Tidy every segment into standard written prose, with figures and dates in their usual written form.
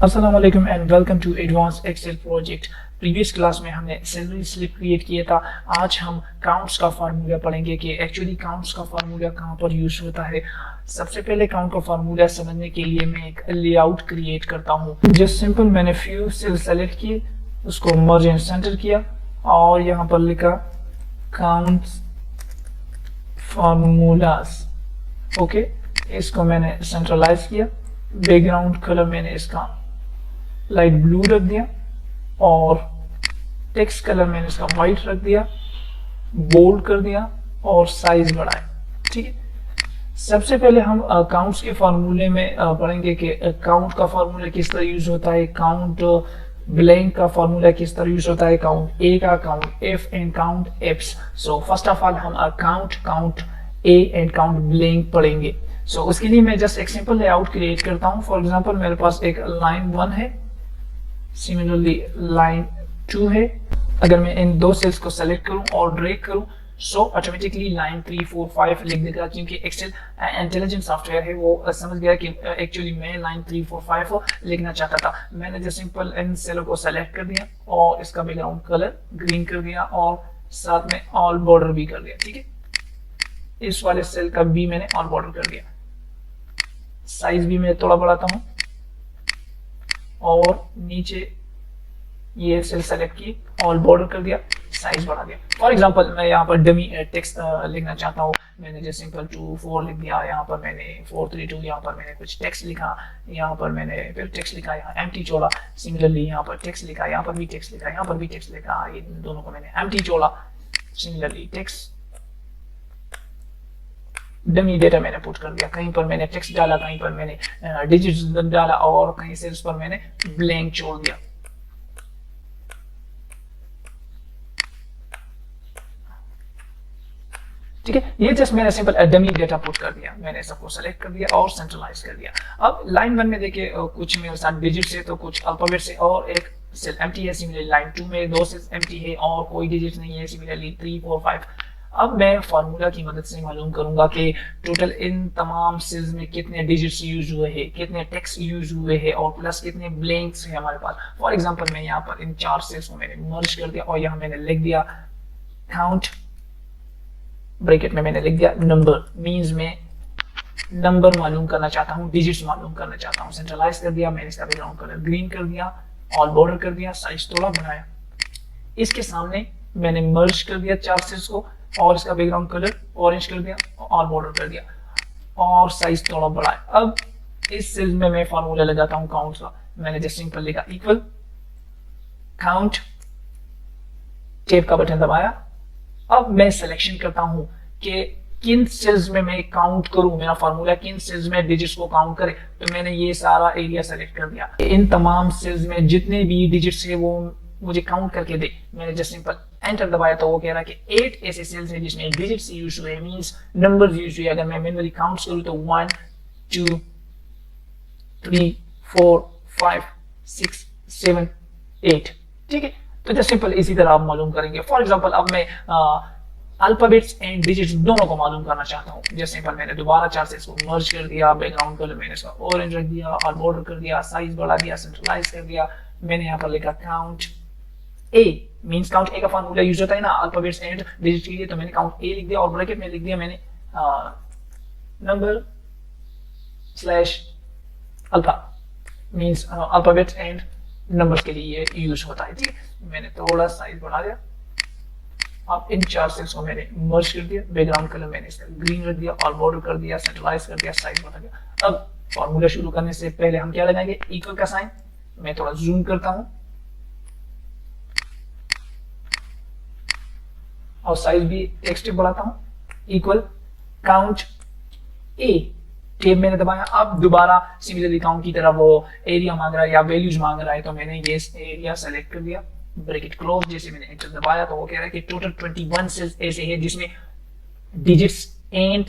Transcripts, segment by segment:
अस्सलाम वालेकुम and welcome to advance excel project. Previous class में हमने सैलरी स्लिप क्रिएट किया था। आज हम काउंट्स का फार्मूला पढ़ेंगे कि एक्चुअली काउंट्स का फार्मूला कहाँ पर यूज होता है। सबसे पहले काउंट का फार्मूला समझने के लिए मैं एक लेआउट क्रिएट करता हूँ। जस्ट सिंपल मैंने फ्यू सेल सेलेक्ट किए, उसको मर्ज एंड सेंटर किया और यहाँ पर लिखा काउंट्स फार्मूलास। ओके, इसको मैंने सेंट्रलाइज किया। बैकग्राउंड कलर मैंने इसका लाइट ब्लू रख दिया और टेक्स्ट कलर मैंने इसका व्हाइट रख दिया, बोल्ड कर दिया और साइज बढ़ाया। ठीक है, सबसे पहले हम काउंट्स के फार्मूले में पढ़ेंगे कि काउंट का फार्मूला किस तरह यूज होता है, काउंट ब्लैंक का फार्मूला किस तरह यूज होता है, काउंट ए का, count if and count ifs. So first of all हम count A and count blank पढ़ेंगे। सो उसके लिए मैं जस्ट एक सिंपल लेआउट क्रिएट करता हूं। फॉर एग्जांपल मेरे पास एक लाइन 1 है, सिमिलरली लाइन 2 है। अगर मैं इन दो सेल्स को सेलेक्ट करूं और ड्रैग करूं सो ऑटोमेटिकली लाइन 3 4 5 लिख देगा, क्योंकि एक्सेल इंटेलिजेंट सॉफ्टवेयर है, वो समझ गया कि एक्चुअली मैं लाइन 3 4 5 लिखना चाहता था। मैंने जस्ट सिंपल इन सेलों को सेलेक्ट कर दिया और इसका बैकग्राउंड कलर ग्रीन कर दिया और साथ में ऑल बॉर्डर भी कर दिया। ठीक है, इस वाले सेल का भी मैंने ऑल बॉर्डर कर दिया। साइज भी मैं थोड़ा बढ़ाता हूं और नीचे ये सेल सेलेक्ट की, ऑल बॉर्डर कर दिया, साइज बढ़ा दिया। फॉर एग्जांपल मैं यहाँ पर डमी टेक्स्ट लिखना चाहता हूँ। मैंने जैसे सिंपल 2 4 लिख दिया, यहाँ पर मैंने 4 3 2, यहाँ पर मैंने कुछ टेक्स्ट लिखा, यहाँ पर मैंने फिर टेक्स्ट लिखा, यहाँ एम्प्टी छोड़ा। सिमिलरली यहाँ पर टेक्स्ट लिखा, यहाँ पर भी टेक्स्ट लिखा, यहाँ पर भी टेक्स्ट लिखा, ये दोनों को मैंने एम्प्टी छोड़ा। सिमिलरली टेक्स्ट डमी डेटा मैंने पुट कर दिया, कहीं पर मैंने टेक्स्ट डाला, कहीं पर मैंने डिजिट्स डाला और कहीं सेल्स पर मैंने ब्लैंक छोड़ दिया। ठीक है, ये जस्ट मैंने सिंपल डमी डेटा पुट कर दिया, मैंने सबको सेलेक्ट कर दिया और सेंट्रलाइज कर दिया। अब लाइन 1 में देखिए कुछ मेरे साथ डिजिट्स है तो कुछ अल्फाबेट से और एक सेल एम्प्टी है। सिमिलरली लाइन 2 में 2 सेल्स एम्प्टी है और कोई डिजिट नहीं है। सिमिलरली 3 4 5। अब मैं फार्मूला की मदद से मालूम करूंगा कि टोटल इन तमाम सेल्स में कितने डिजिट्स यूज हुए हैं, कितने टेक्स्ट यूज हुए हैं और प्लस कितने ब्लैंक्स हैं हमारे पास। फॉर एग्जांपल मैं यहाँ पर इन 4 सेल्स को मैंने मर्ज कर दिया और यहाँ मैंने लिख दिया काउंट, ब्रैकेट में मैंने लिख दिया नंबर। मींस मैं नंबर मालूम करना चाहता हूँ, डिजिट्स मालूम करना चाहता हूँ। सेंट्रलाइज कर दिया, मैंने इसका बैकग्राउंड कलर ग्रीन कर दिया, ऑल बॉर्डर कर दिया, साइज थोड़ा बढ़ाया। इसके सामने मैंने मर्ज कर दिया 4 सेल्स को और इसका बैकग्राउंड कलर ऑरेंज कर दिया, ऑल बॉर्डर कर दिया और साइज थोड़ा बढ़ाया। अब इस सेल में मैं फार्मूला लगाता हूं काउंट का। मैंने जस्ट सिंपल लिखा इक्वल काउंट, टैब का बटन दबाया। अब मैं सिलेक्शन करता हूं कि किन सेल्स में मैं काउंट करूं, मेरा फार्मूला किन सेल्स में डिजिट्स को काउंट करे। तो मैंने ये सारा एरिया सेलेक्ट कर दिया। इन तमाम सेल्स में जितने भी डिजिट्स है वो मुझे काउंट करके दे। मैंने जस्ट सिंपल एंटर दबाया तो वो कह रहा है कि 8 ऐसे सेल्स हैं जिसमें डिजिट्स यूज हुए, मींस नंबर्स यूज हुए। अगर मैं मैन्युअली काउंट करूं तो 1 2 3 4 5 6 7 8। ठीक है, तो जस्ट सिंपल इसी तरह आप मालूम करेंगे। फॉर एग्जांपल अब मैं अल्फाबेट्स एंड डिजिट्स दोनों को मालूम करना चाहता हूँ। जस्ट सिंपल मैंने दोबारा 4 सेल्स को मर्ज कर दिया, बैकग्राउंड कलर मैंने इसका ऑरेंज रख दिया, ऑल बॉर्डर कर दिया, साइज बढ़ा दिया, सेंट्रलाइज कर दिया। मैंने यहाँ पर लिखा count A, means count A का फार्मूला यूज होता है ना अल्फाबेट्स एंड डिजिट्स के लिए, तो मैंने काउंट ए लिख दिया और ब्रैकेट में लिख दिया मैंने number slash alpha, means alphabets and numbers के लिए ये यूज होता है। ठीक है, मैंने थोड़ा साइज बढ़ा दिया। अब इन 4 सेल्स को मैंने मर्ज कर दिया, बैकग्राउंड कलर मैंने इसका ग्रीन रख दिया, ऑल बॉर्डर कर दिया, सेंट्रलाइज कर दिया, साइज बढ़ा दिया। अब फार्मूला शुरू करने से पहले हम क्या लगाएंगे, इक्वल का साइन। मैं थोड़ा जूम करता हूं और साइज भी टेक्स्ट बढ़ाता हूं। इक्वल काउंट ए, टैब मैंने दबाया। अब दोबारा सिमिलरली काउंट की तरह वो एरिया मांग रहा है या वैल्यूज मांग रहा है, तो मैंने ये एरिया सेलेक्ट कर दिया, ब्रैकेट क्लोज। जैसे मैंने एंटर दबाया तो वो कह रहा है कि टोटल 21 सेल्स ऐसे हैं जिसमें डिजिट्स एंड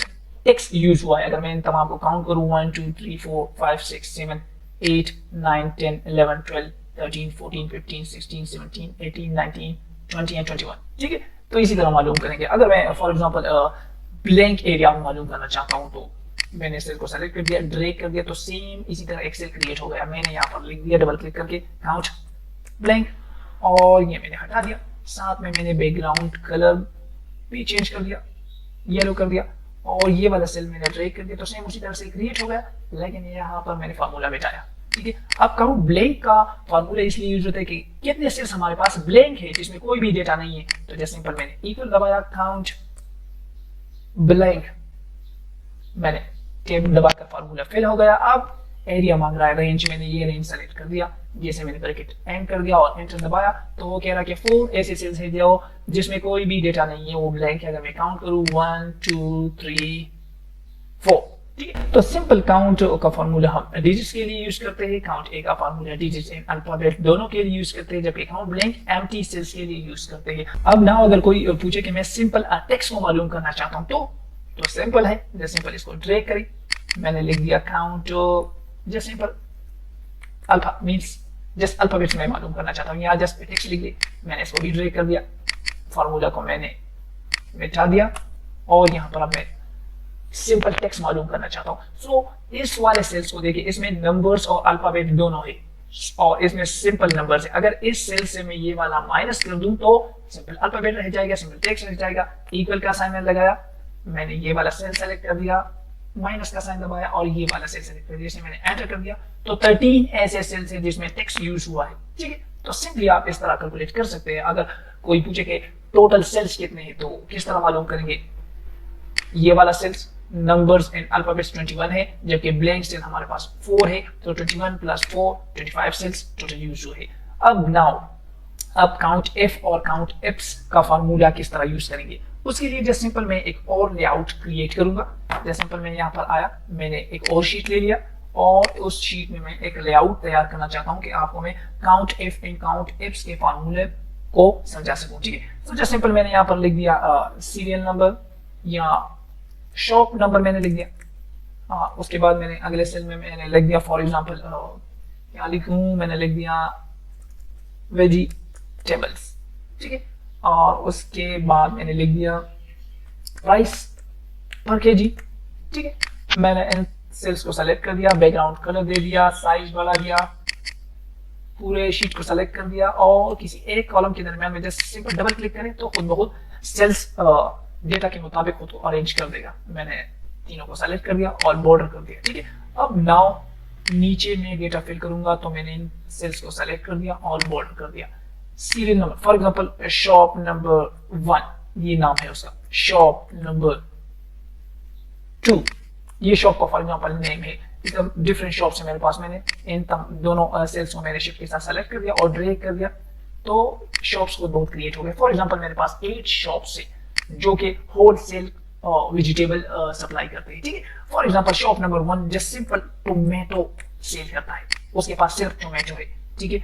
टेक्स्ट यूज हुआ है। अगर मैं इन तमाम को काउंट करूं 1 2 3 4 5 6 7 8 9 10 11 12 13 14 15 16 17 18 19 20 एंड 21। ठीक है, तो इसी तरह मालूम करेंगे। अगर मैं फॉर एग्जांपल ब्लैंक एरिया मालूम करना चाहता हूं तो मैंने सेल को सेलेक्ट कर दिया, ड्रैग कर दिया, तो सेम इसी तरह एक सेल क्रिएट हो गया। मैंने यहाँ पर लिख दिया डबल क्लिक करके काउंट ब्लैंक, और ये मैंने हटा दिया। साथ में मैंने बैकग्राउंड कलर भी चेंज कर दिया, येलो कर दिया, और ये वाला सेल मैंने ड्रैग कर दिया, तो सेम उसी तरह से क्रिएट हो गया। लेकिन यहाँ पर मैंने फार्मूला मिटाया, ठीक है। अब काउंट ब्लैंक का फार्मूला इसलिए यूज होता है कि कितने सेल्स हमारे पास ब्लैंक है जिसमें कोई भी डेटा नहीं है। तो जैसे सिंपल मैंने इक्वल दबाया, काउंट ब्लैंक, मैंने टेब दबाकर फार्मूला फिल हो गया। अब एरिया मांग रहा है, रेंज, मैंने ये रेंज सेलेक्ट कर दिया, जैसे मैंने ब्रैकेट एंड कर दिया और एंटर दबाया, तो वो कह रहा है कि 4 ऐसे सेल्स है जो जिसमें कोई भी डेटा नहीं है, वो ब्लैंक है। अगर मैं काउंट करूं 1 2 3 4, ठीक है। तो सिंपल काउंट का फार्मूला हम डिजिट्स के लिए यूज करते हैं, काउंट ए का फार्मूला डिजिट्स एंड अल्फाबेट दोनों के लिए यूज करते हैं, जबकि काउंट ब्लैंक एम्प्टी सेल्स के लिए यूज करते हैं। अब ना अगर कोई पूछे कि मैं सिंपल टेक्स्ट को मालूम करना चाहता हूं, तो सिंपल है, जैसे सिंपल इसको ड्रैग करें, मैंने लिख दिया count just simple alpha, means just alphabets में मालूम करना चाहता हूं, यहाँ जस्ट टेक्स्ट लिख दिया, मैंने इसको भी ड्रैग कर दिया, फार्मूला को मैंने मिटा दिया, और यहाँ पर अब मैं सिंपल टेक्स्ट मालूम करना चाहता हूँ। सो इस वाले सेल्स को देखिए, इसमें नंबर्स और अल्फाबेट दोनों है, और इसमें सिंपल नंबर्स है। अगर इस सेल से मैं ये वाला माइनस कर दूं तो सिंपल अल्फाबेट रह जाएगा, सिंपल टेक्स्ट रह जाएगा। इक्वल का साइन मैंने लगाया, मैंने ये वाला सेल सेलेक्ट कर दिया, माइनस का साइन दबाया, और ये वाला सेल सेलेक्ट कर दिया, जैसे मैंने एंटर कर दिया, तो 13 ऐसे सेल्स है जिसमें टेक्स्ट यूज हुआ है, ठीक है। तो सिंपली आप इस तरह कैलकुलेट कर सकते हैं। अगर कोई पूछे कि टोटल सेल्स कितने हैं, तो किस तरह मालूम करेंगे। ये वाला सेल्स नंबर्स एंड अल्फाबेट्स 21 है, जबकि ब्लैंक सेल हमारे पास 4 है, तो 21 प्लस 4 25 सेल्स टोटल यूज हुए हैं। अब काउंट एफ और काउंट एप्स का फार्मूला किस तरह यूज करेंगे, उसके लिए जस्ट सिंपल मैं एक और लेआउट क्रिएट करूंगा। जस्ट सिंपल मैं यहाँ पर आया, मैंने एक और शीट ले लिया, और उस शीट में मैं एक लेआउट तैयार करना चाहता हूँ कि आपको मैं count if and count apps के फार्मूले को समझा सकूं, ठीक है। तो जस्ट सिंपल मैंने यहाँ पर लिख दिया सीरियल नंबर या शॉप नंबर मैंने लिख दिया। उसके बाद मैंने अगले सेल में मैंने लिख दिया, फॉर एग्जांपल क्या लिखूं, मैंने लिख दिया वेजिटेबल्स, ठीक है। और उसके बाद मैंने लिख दिया प्राइस पर केजी, ठीक है। मैंने इन सेल्स को सेलेक्ट कर दिया, बैकग्राउंड कलर दे दिया, साइज बढ़ा दिया, पूरे शीट को सेलेक्ट कर दिया, और किसी एक कॉलम के दरमियान में जस्ट सिंपल डबल क्लिक करें तो खुद बहुत सेल्स डेटा के मुताबिक खुद को अरेंज कर देगा। मैंने तीनों को सेलेक्ट कर दिया और बॉर्डर कर दिया, ठीक है। अब नाउ नीचे में डेटा फिल करूंगा, तो मैंने इन सेल्स को सेलेक्ट कर दिया और बॉर्डर कर दिया। Serial number, for example shop number 1, ये नाम है उसका, शॉप नंबर 2, ये शॉप का फॉर एग्जांपल नेम है। एकदम डिफरेंट शॉप्स है मेरे पास, मैंने इन दोनों सेल्स को मैंने शिफ्ट के साथ सेलेक्ट कर दिया और ड्रैग कर दिया, तो शॉप्स को बहुत क्रिएट हो गए। फॉर एग्जांपल मेरे पास 8 शॉप्स है जो कि होलसेल वेजिटेबल सप्लाई करते हैं, ठीक है। For example shop number 1 just simple tomato sell करता है, उसके पास सिर्फ टोमेटो है, ठीक है।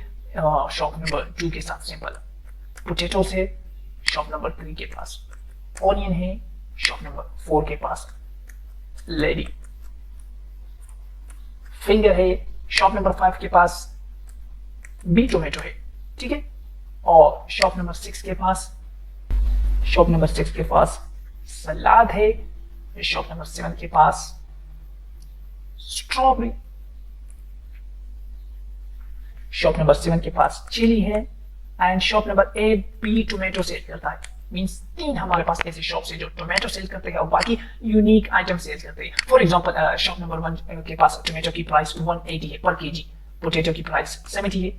शॉप नंबर 2 के साथ सिंपल पोटैटोस है, शॉप नंबर 3 के पास ऑनियन है, शॉप नंबर 4 के पास लेडी फिंगर है, शॉप नंबर 5 के पास भी टोमेटो है, ठीक है। और शॉप नंबर 6 के पास सलाद है, शॉप नंबर 7 के पास स्ट्रॉबेरी, शॉप नंबर 7 के पास चिली है, एंड शॉप नंबर 8 भी टोमेटो सेल करता है। मींस 3 हमारे पास ऐसे शॉप्स है जो टोमेटो सेल करते हैं और बाकी यूनिक आइटम सेल करते हैं। फॉर एग्जांपल शॉप नंबर 1 के पास टोमेटो की प्राइस 180 है पर केजी, पोटैटो की प्राइस 70 है,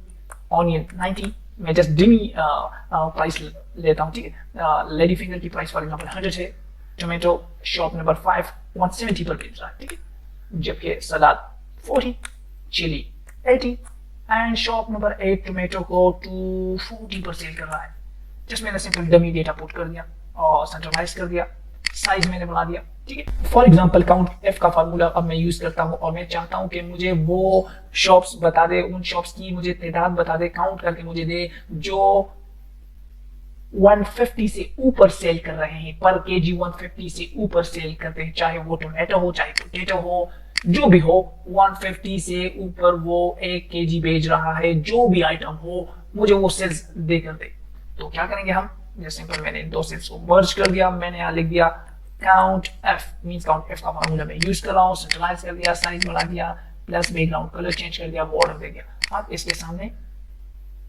ऑनियन 90, मैं जस्ट डिमी प्राइस लेता हूँ, ठीक है। लेडी फिंगर की प्राइस फॉर एग्जांपल 100 है, टोमेटो शॉप नंबर 5 170 पर बेच रहा है, ठीक है। जबकि सलाद 40, chili 80, and shop number 8 tomato को 240 पर सेल कर रहा है। जस्ट मैंने सिंपल डमी डेटा पुट कर दिया और सेंट्रलाइज कर दिया, साइज मैंने बढ़ा दिया, ठीक है। फॉर एग्जांपल काउंट एफ का फार्मूला अब मैं यूज करता हूं और मैं चाहता हूं कि मुझे वो शॉप्स बता दे, उन शॉप्स की मुझे तादाद बता दे, काउंट करके मुझे दे जो 150 से ऊपर सेल कर रहे हैं, पर केजी 150 से ऊपर सेल करते हैं, चाहे वो टोमेटो हो, चाहे पोटैटो हो, जो भी हो, 150 से ऊपर वो 1 केजी बेच रहा है, जो भी आइटम हो मुझे वो सेल्स दे कर दे। तो क्या करेंगे हम, जैसे सिंपल मैंने 2 सेल्स को मर्ज कर दिया, मैंने यहाँ लिख दिया count F means count F का फार्मूला मैं यूज कर रहा हूँ, सेंट्रलाइज कर दिया, साइज बढ़ा दिया, प्लस बैकग्राउंड कलर चेंज कर दिया, बॉर्डर दे दिया। अब इसके सामने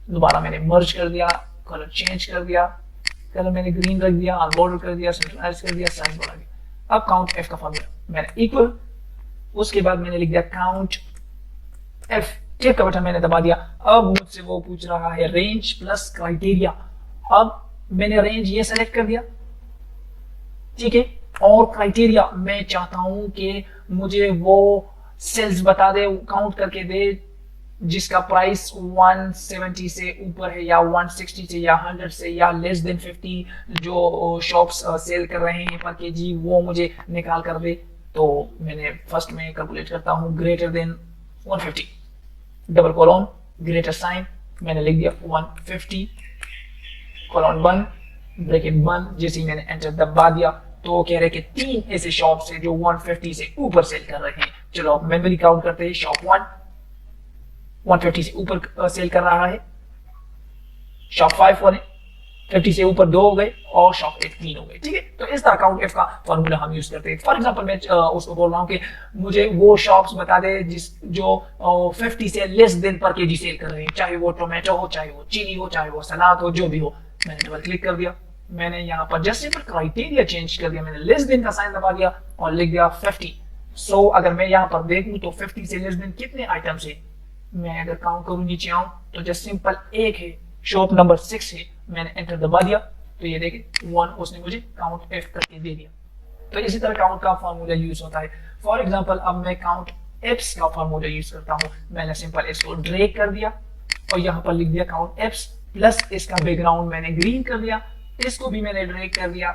दोबारा मैंने मर्ज कर दिया, कलर चेंज कर दिया, कलर मैंने ग्रीन रख दिया, बॉर्डर कर दिया, सेंट्रलाइज कर दिया, साइज बढ़ा दिया। अब काउंट एफ का फार्मूला मैंने इक्वल, उसके बाद मैंने लिख दिया काउंट एफ, टेप का बटन मैंने दबा दिया। अब मुझसे वो पूछ रहा है रेंज प्लस क्राइटेरिया। अब मैंने रेंज ये सेलेक्ट कर दिया, ठीक है, और क्राइटेरिया मैं चाहता हूं कि मुझे वो सेल्स बता दे, काउंट करके दे जिसका प्राइस 170 से ऊपर है या 160 से या 100 से या लेस देन 50 जो शॉप्स सेल कर रहे हैं पर केजी, वो मुझे निकाल कर दे। तो मैंने फर्स्ट में कैलकुलेट करता हूं greater than 150, double colon greater sign, मैंने लिख दिया 150 कॉलन बंद, ब्रैकेट बंद। जैसे ही मैंने एंटर दबा दिया तो कह रहे कि 3 ऐसे शॉप्स हैं जो 150 से ऊपर सेल कर रहे हैं। चलो मैनुअली काउंट करते हैं। शॉप 1 150 से ऊपर सेल कर रहा है, शॉप 5 150 से ऊपर 2 हो गए और शॉप 8 3 हो गए, ठीक है। तो इस तरह काउंट एफ का फॉर्मूला हम यूज करते हैं। फॉर एग्जांपल मैं उसको बोल रहा हूँ कि मुझे वो शॉप्स बता दे जो 50 से लेस देन पर केजी सेल कर रहे हैं, चाहे वो टोमेटो हो, चाहे वो चिली हो, चाहे वो सलाद हो, जो भी हो। मैंने डबल क्लिक कर दिया, मैंने यहाँ पर जस्ट सिंपल क्राइटेरिया चेंज कर दिया, मैंने लेस देन का साइन दबा दिया और लिख दिया 50। सो अगर मैं यहाँ पर देखूं तो 50 से लेस देन कितने आइटम्स है, मैं अगर काउंट करूं नीचे आऊं तो जस्ट सिंपल एक है, शॉप नंबर 6 है। मैंने एंटर दबा दिया तो ये देखिए 1 उसने मुझे काउंट एफ करके दे दिया। तो इसी तरह काउंट का फार्मूला यूज होता है। फॉर एग्जांपल अब मैं काउंट एप्स का फार्मूला यूज करता हूं। मैंने सिंपल इसको ड्रैग कर दिया और यहाँ पर लिख दिया काउंट एप्स, प्लस इसका बैकग्राउंड मैंने ग्रीन कर दिया, इसको भी मैंने ड्रैग कर दिया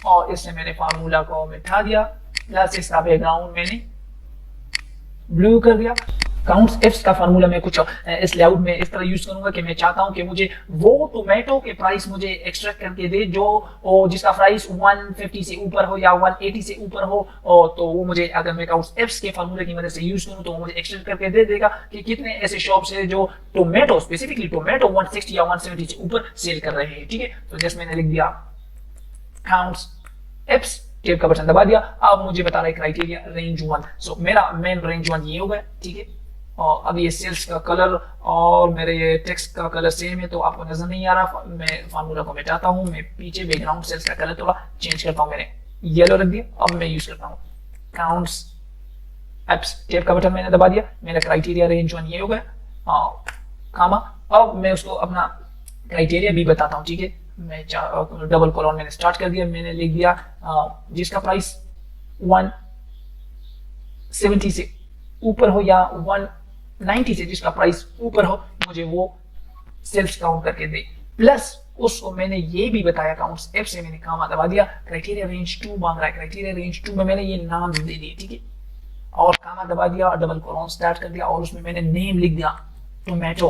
और इससे मैंने फार्मूला को मिटा दिया, प्लस इसका बैकग्राउंड मैंने ब्लू कर दिया। काउंट्स एफ्स का फार्मूला मैं कुछ इस लेआउट में इस तरह यूज करूंगा कि मैं चाहता हूं कि मुझे वो टोमेटो के प्राइस मुझे एक्सट्रैक्ट करके दे जो जिसका प्राइस 150 से ऊपर हो या 180 से ऊपर हो, तो वो मुझे, अगर मैं काउंट्स एफ्स के फार्मूले की मदद से यूज करूं तो वो मुझे एक्सट्रैक्ट करके दे देगा कि कितने ऐसे शॉप्स है जो टोमेटो, स्पेसिफिकली टोमेटो 160 या 170 से ऊपर सेल कर रहे हैं, ठीक है। तो जस्ट मैंने लिख दिया काउंट्स एफ्स, टेप का बटन दबा दिया। अब मुझे बता रहा है क्राइटेरिया रेंज 1। सो मेरा मेन रेंज 1 ये हो गया, ठीक है। और अब ये सेल्स का कलर और मेरे ये टेक्स्ट का कलर सेम है तो आपको नजर नहीं आ रहा। मैं फार्मूला को मिटाता हूँ, मैं पीछे बैकग्राउंड सेल्स का कलर थोड़ा चेंज करता हूँ, मैंने येलो रख दिया। अब मैं यूज करता हूँ काउंट्स एप्स, टेप का बटन मैंने दबा दिया, मेरा क्राइटेरिया रेंज 1 ये हो गया, कामा। अब मैं उसको अपना क्राइटेरिया भी बताता हूँ, ठीक है। मैं डबल कॉलन मैंने स्टार्ट कर दिया, मैंने लिख दिया जिसका प्राइस 170 से ऊपर हो या 190 से जिसका प्राइस ऊपर हो, मुझे वो सेल्स काउंट करके दे। प्लस उसको मैंने ये भी बताया, काउंट्स एफ से मैंने कामा दबा दिया, क्राइटेरिया रेंज 2 मांग रहा है, क्राइटेरिया रेंज 2 में मैंने ये नाम दे दिए, ठीक है। और कामा दबा दिया और डबल कॉलन स्टार्ट कर दिया और उसमें मैंने नेम लिख दिया टोमेटो,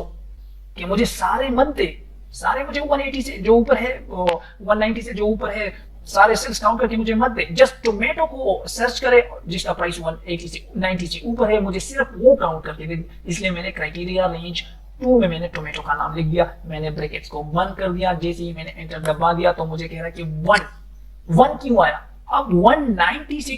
कि मुझे सारे मत दे, सारे मुझे 180 से जो ऊपर है, 190 से जो ऊपर है, सारे सेल्स काउंट करके मुझे मत दे। जस्ट टोमेटो को सर्च करे जिसका प्राइस 180 से 90 से ऊपर है, मुझे सिर्फ वो काउंट करके दे। इसलिए मैंने क्राइटेरिया रेंज 2 में मैंने टोमेटो का नाम लिख दिया, मैंने ब्रैकेट्स को बंद कर दिया। जैसे ही मैंने एंटर दबा दिया तो मुझे कह रहा है कि 1 क्यों आया। अब 190 से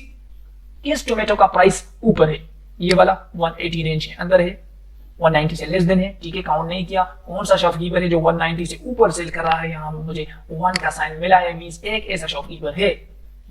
किस टोमेटो का प्राइस ऊपर है, ये वाला 180 रेंज के अंदर है, 190 से लेस देन है, ठीक है। काउंट नहीं किया। कौन सा शॉपकीपर है जो 190 से ऊपर सेल कर रहा है, यहाँ मुझे 1 का साइन मिला है, मींस एक ऐसा शॉपकीपर है।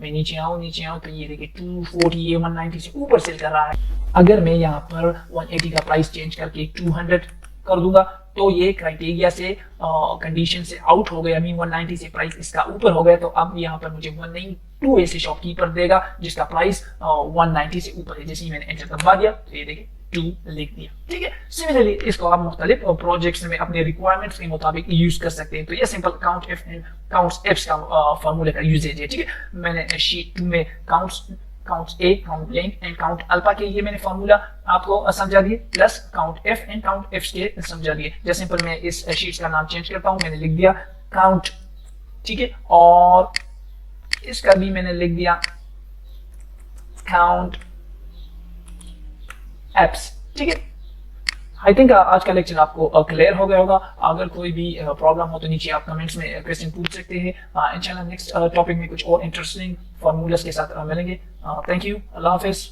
मैं नीचे आऊं तो ये देखिए 240, ये 190 से ऊपर सेल कर रहा है। अगर मैं यहाँ पर 180 का प्राइस चेंज करके 200 कर दूंगा तो ये क्राइटेरिया से कंडीशन से आउट हो गया, मीन 190 से प्राइस इसका ऊपर हो गया। तो अब यहाँ पर मुझे 192 ऐसे शॉपकीपर देगा जिसका प्राइस 190 से ऊपर है। जैसे ही मैंने एंटर दबा दिया तो ये देखिए 2 लिख दिया, ठीक है। सिमिलरली इसको आप मुख्तलिफ प्रोजेक्ट्स में अपने रिक्वायरमेंट्स के मुताबिक यूज कर सकते हैं। तो ये simple count if and counts apps का फार्मूले का यूजेज है, ठीक है। मैंने शीट 2 में counts A, count blank and count alpha के लिए मैंने फार्मूला आपको समझा दिए, plus count if and count F के समझा दिए। जैसे सिंपल मैं इस शीट्स का नाम चेंज करता हूं, मैंने लिख दिया काउंट, ठीक है, और इसका भी मैंने लिख दिया काउंट एप्स, ठीक है। आई थिंक आज का लेक्चर आपको क्लियर हो गया होगा। अगर कोई भी प्रॉब्लम हो तो नीचे आप कमेंट्स में क्वेश्चन पूछ सकते हैं। इंशाल्लाह नेक्स्ट टॉपिक में कुछ और इंटरेस्टिंग फॉर्मूलाज के साथ मिलेंगे। Thank you, Allah Hafiz.